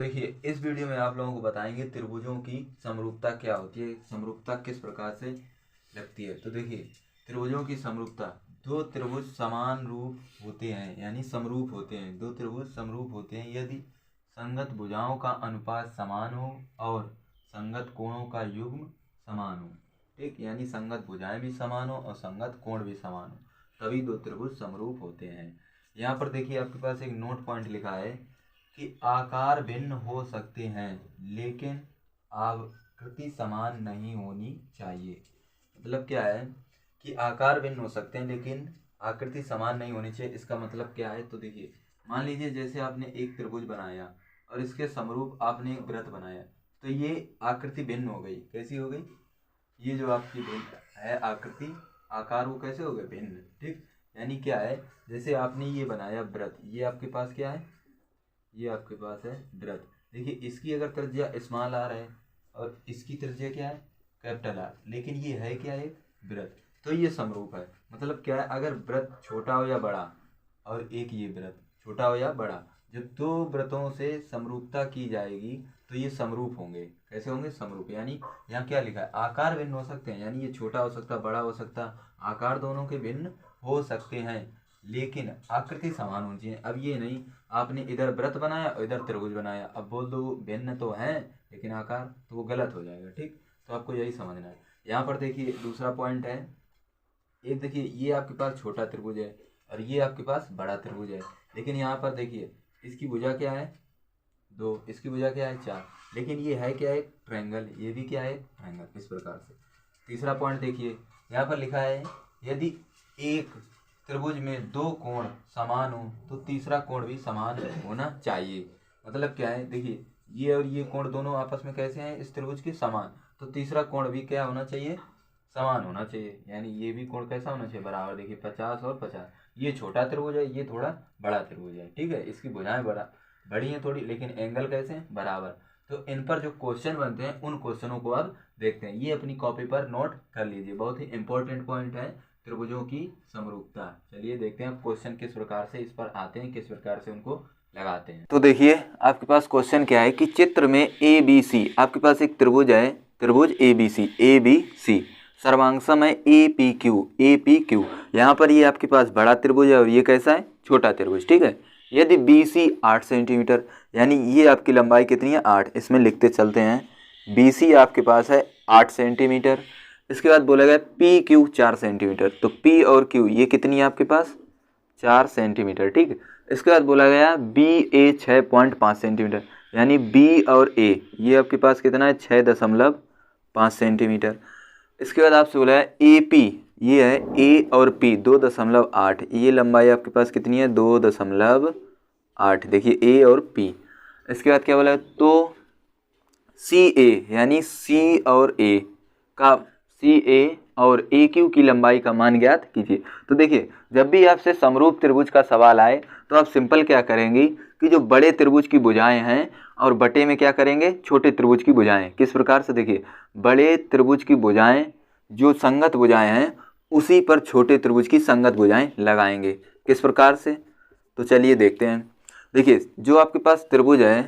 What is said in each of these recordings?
देखिए इस वीडियो में आप लोगों को बताएंगे त्रिभुजों की समरूपता क्या होती है, समरूपता किस प्रकार से लगती है। तो देखिए त्रिभुजों की समरूपता, दो त्रिभुज समान रूप होते हैं यानी समरूप होते हैं। दो त्रिभुज समरूप होते हैं यदि संगत भुजाओं का अनुपात समान हो और संगत कोणों का युग्म समान हो। ठीक, यानी संगत भुजाएं भी समान हो और संगत कोण भी समान हो, तभी दो त्रिभुज समरूप होते हैं। यहाँ पर देखिए आपके पास एक नोट पॉइंट लिखा है कि आकार भिन्न हो सकते हैं लेकिन आकृति समान नहीं होनी चाहिए। मतलब क्या है कि आकार भिन्न हो सकते हैं लेकिन आकृति समान नहीं होनी चाहिए। इसका मतलब क्या है, तो देखिए मान लीजिए जैसे आपने एक त्रिभुज बनाया और इसके समरूप आपने एक वृत्त बनाया, तो ये आकृति भिन्न हो गई। कैसी हो गई? ये जो आपकी भिन्न है आकृति, आकार, वो कैसे हो गए? भिन्न। ठीक, यानी क्या है, जैसे आपने ये बनाया वृत्त, ये आपके पास क्या है? ये आपके पास है वृत्त। देखिए इसकी अगर त्रिज्या स्मॉल आर है और इसकी त्रिज्या क्या है? कैपिटल आर, लेकिन ये है क्या? एक वृत्त। तो ये समरूप है। मतलब क्या है, अगर वृत्त छोटा हो या बड़ा और एक ये वृत्त छोटा हो या बड़ा, जब दो वृत्तों से समरूपता की जाएगी तो ये समरूप होंगे। कैसे होंगे? समरूप। यानी यहाँ क्या लिखा है? आकार भिन्न हो सकते हैं, यानी ये छोटा हो सकता, बड़ा हो सकता, आकार दोनों के भिन्न हो सकते हैं लेकिन आकृति समान होनी चाहिए। अब ये नहीं आपने इधर वृत्त बनाया और इधर त्रिभुज बनाया, अब बोल दो भिन्न तो है लेकिन आकार, तो वो गलत हो जाएगा। ठीक, तो आपको यही समझना है। यहाँ पर देखिए दूसरा पॉइंट है, एक देखिए ये आपके पास छोटा त्रिभुज है और ये आपके पास बड़ा त्रिभुज है, लेकिन यहाँ पर देखिए इसकी भुजा क्या है? 2, इसकी भुजा क्या है? 4, लेकिन ये है क्या? एक ट्रायंगल, ये भी क्या है? ट्रायंगल। इस प्रकार से तीसरा पॉइंट देखिए, यहाँ पर लिखा है यदि एक त्रिभुज में दो कोण समान हो तो तीसरा कोण भी समान होना चाहिए। मतलब क्या है, देखिए ये और ये कोण दोनों आपस में कैसे हैं? इस त्रिभुज के समान, तो तीसरा कोण भी क्या होना चाहिए? समान होना चाहिए। यानी ये भी कोण कैसा होना चाहिए? बराबर। देखिए 50 और 50, ये छोटा त्रिभुज है, ये थोड़ा बड़ा त्रिभुज है। ठीक है, इसकी भुजाएं बड़ी हैं थोड़ी, लेकिन एंगल कैसे हैं? बराबर। तो इन पर जो क्वेश्चन बनते हैं उन क्वेश्चनों को अब देखते हैं। ये अपनी कॉपी पर नोट कर लीजिए, बहुत ही इंपॉर्टेंट पॉइंट है त्रिभुजों की समरूपता। चलिए देखते हैं क्वेश्चन किस प्रकार से इस पर आते हैं, किस प्रकार से उनको लगाते हैं। तो देखिए आपके पास क्वेश्चन क्या है कि चित्र में ए बी सी, आपके पास एक त्रिभुज है, त्रिभुज ए बी सी, सर्वांगसम है ए पी क्यू। यहाँ पर ये आपके पास बड़ा त्रिभुज है और ये कैसा है? छोटा त्रिभुज। ठीक है, यदि बी सी 8 सेंटीमीटर, यानी ये आपकी लंबाई कितनी है? 8। इसमें लिखते चलते हैं। बी सी आपके पास है 8 सेंटीमीटर। इसके बाद बोला गया पी क्यू 4 सेंटीमीटर, तो पी और क्यू ये कितनी है आपके पास? 4 सेंटीमीटर। ठीक, इसके बाद बोला गया बी ए 6.5 सेंटीमीटर, यानी बी और ए ये आपके पास कितना है? 6.5 सेंटीमीटर। इसके बाद आपसे बोला है ए पी, ये है ए और पी 2.8, ये लंबाई आपके पास कितनी है? 2.8। देखिए ए और पी। इसके बाद क्या बोला है? तो सी ए, यानी सी और ए का, सी ए और ए क्यू की लंबाई का मान ज्ञात कीजिए। तो देखिए जब भी आपसे समरूप त्रिभुज का सवाल आए तो आप सिंपल क्या करेंगे कि जो बड़े त्रिभुज की भुजाएं हैं और बटे में क्या करेंगे? छोटे त्रिभुज की भुजाएं। किस प्रकार से? देखिए बड़े त्रिभुज की भुजाएं जो संगत भुजाएं हैं उसी पर छोटे त्रिभुज की संगत भुजाएं लगाएंगे। किस प्रकार से? तो चलिए देखते हैं। देखिए जो आपके पास त्रिभुज है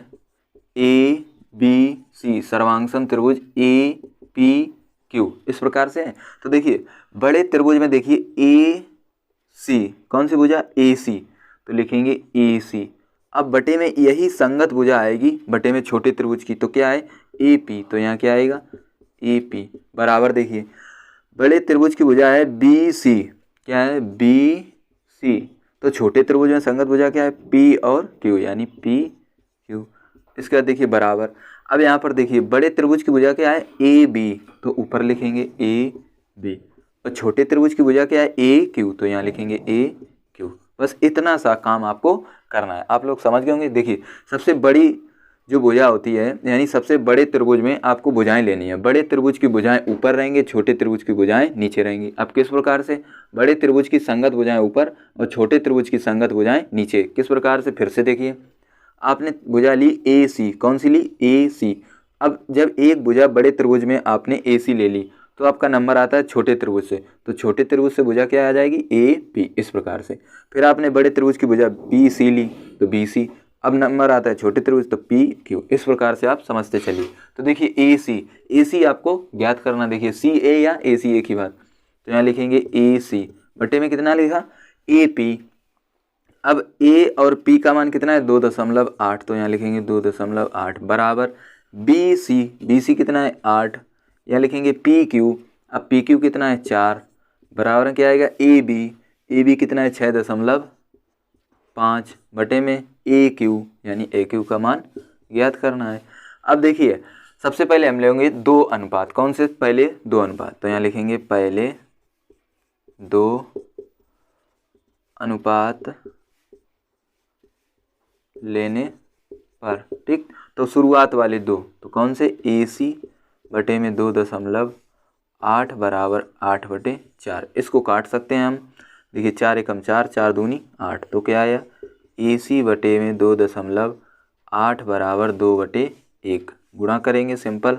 ए बी सी, सर्वांगसम त्रिभुज ए पी क्यू, इस प्रकार से है। तो देखिए बड़े त्रिभुज में देखिए ए सी, कौन सी भुजा? ए सी, तो लिखेंगे ए सी। अब बटे में यही संगत भुजा आएगी बटे में छोटे त्रिभुज की, तो क्या है? ए पी, तो यहाँ क्या आएगा? ए पी बराबर। देखिए बड़े त्रिभुज की भुजा है बी सी, क्या है? बी सी, तो छोटे त्रिभुज में संगत भुजा क्या है? पी और क्यू, यानी पी क्यू। इसके बाद देखिए बराबर। अब यहाँ पर देखिए बड़े त्रिभुज की भुजा क्या है? ए बी, तो ऊपर लिखेंगे ए बी, और छोटे त्रिभुज की भुजा क्या है? ए क्यू, तो यहाँ लिखेंगे ए क्यू। बस इतना सा काम आपको करना है, आप लोग समझ गए होंगे। देखिए सबसे बड़ी जो भुजा होती है, यानी सबसे बड़े त्रिभुज में आपको भुजाएं लेनी है। बड़े त्रिभुज की भुजाएं ऊपर रहेंगी, छोटे त्रिभुज की भुजाएं नीचे रहेंगी। अब किस प्रकार से? बड़े त्रिभुज की संगत भुजाएं ऊपर और छोटे त्रिभुज की संगत भुजाएं नीचे। किस प्रकार से? फिर से देखिए, आपने भुजा ली ए सी, कौन सी ली? ए सी। अब जब एक भुजा बड़े त्रिभुज में आपने ए सी ले ली तो आपका नंबर आता है छोटे त्रिभुज से, तो छोटे त्रिभुज से भुजा क्या आ जाएगी? A P. इस प्रकार से फिर आपने बड़े त्रिभुज की भुजा बी सी ली, तो बी सी। अब नंबर आता है छोटे त्रिभुज तो पी क्यू, इस प्रकार से आप समझते चलिए। तो देखिए ए सी आपको ज्ञात करना, देखिए सी ए या ए सी एक ही बात, तो यहाँ लिखेंगे ए सी बटे में कितना लिखा ए पी। अब ए और पी का मान कितना है 2.8, तो यहाँ लिखेंगे 2.8 बराबर बी सी कितना है 8, यहाँ लिखेंगे पी क्यू, अब पी क्यू कितना है 4 बराबर क्या आएगा ए बी कितना है 6.5 बटे में ए क्यू, यानी ए क्यू का मान ज्ञात करना है। अब देखिए सबसे पहले हम लेंगे दो अनुपात, कौन से पहले दो अनुपात, तो यहाँ लिखेंगे पहले दो अनुपात लेने पर, ठीक। तो शुरुआत वाले दो, तो कौन से ए सी बटे में 2.8 बराबर 8/4, इसको काट सकते हैं हम। देखिए 4 एकम 4, 4 दूनी 8, तो क्या आया ए सी बटे में 2.8 बराबर 2/1, गुणा करेंगे सिंपल।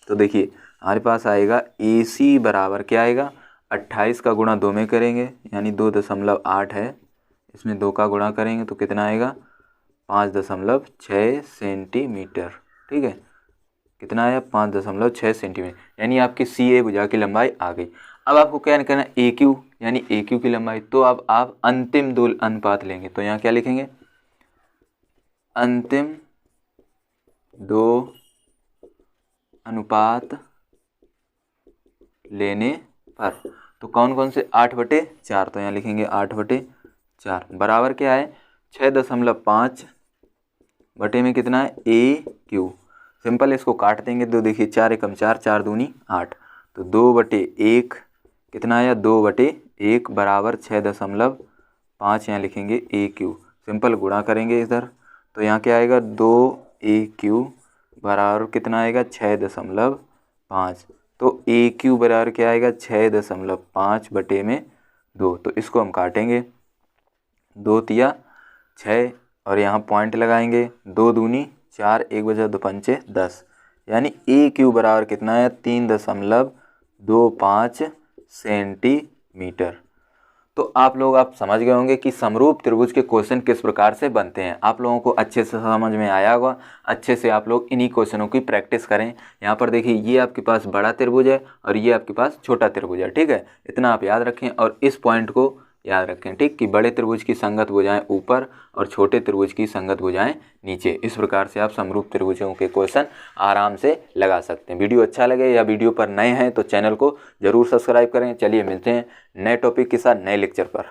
तो देखिए हमारे पास आएगा ए सी बराबर क्या आएगा 28 का गुणा 2 में करेंगे, यानी 2.8 है, इसमें 2 का गुणा करेंगे तो कितना आएगा 5.6 सेंटीमीटर, ठीक है। कितना आया 5.6 सेंटीमीटर, यानी आपकी सी ए भुजा की लंबाई आ गई। अब आपको क्या करना है ए क्यू, यानी ए क्यू की लंबाई, तो अब आप अंतिम दो अनुपात लेंगे, तो यहाँ क्या लिखेंगे अंतिम दो अनुपात लेने पर, तो कौन कौन से 8/4, तो यहाँ लिखेंगे 8/4 बराबर क्या है 6.5 बटे में कितना है ए क्यू, सिंपल इसको काट देंगे। तो देखिए 4 एकम 4, 4 दूनी 8, तो 2/1 कितना आया 2/1 बराबर 6.5, यहाँ लिखेंगे ए क्यू, सिंपल गुणा करेंगे इधर, तो यहाँ क्या आएगा 2AQ बराबर कितना आएगा 6.5, तो AQ बराबर क्या आएगा 6.5 बटे में 2, तो इसको हम काटेंगे 2 तिया 6 और यहाँ पॉइंट लगाएंगे 2 दूनी 4, 1 बजा 2 पंचे 10, यानी AQ बराबर कितना है 3.25 सेंटीमीटर। तो आप समझ गए होंगे कि समरूप त्रिभुज के क्वेश्चन किस प्रकार से बनते हैं। आप लोगों को अच्छे से समझ में आया होगा, अच्छे से आप लोग इन्हीं क्वेश्चनों की प्रैक्टिस करें। यहाँ पर देखिए ये आपके पास बड़ा त्रिभुज है और ये आपके पास छोटा त्रिभुज है, ठीक है। इतना आप याद रखें और इस पॉइंट को याद रखें, ठीक, कि बड़े त्रिभुज की संगत भुजाएं ऊपर और छोटे त्रिभुज की संगत भुजाएं नीचे। इस प्रकार से आप समरूप त्रिभुजों के क्वेश्चन आराम से लगा सकते हैं। वीडियो अच्छा लगे या वीडियो पर नए हैं तो चैनल को जरूर सब्सक्राइब करें। चलिए मिलते हैं नए टॉपिक के साथ नए लेक्चर पर।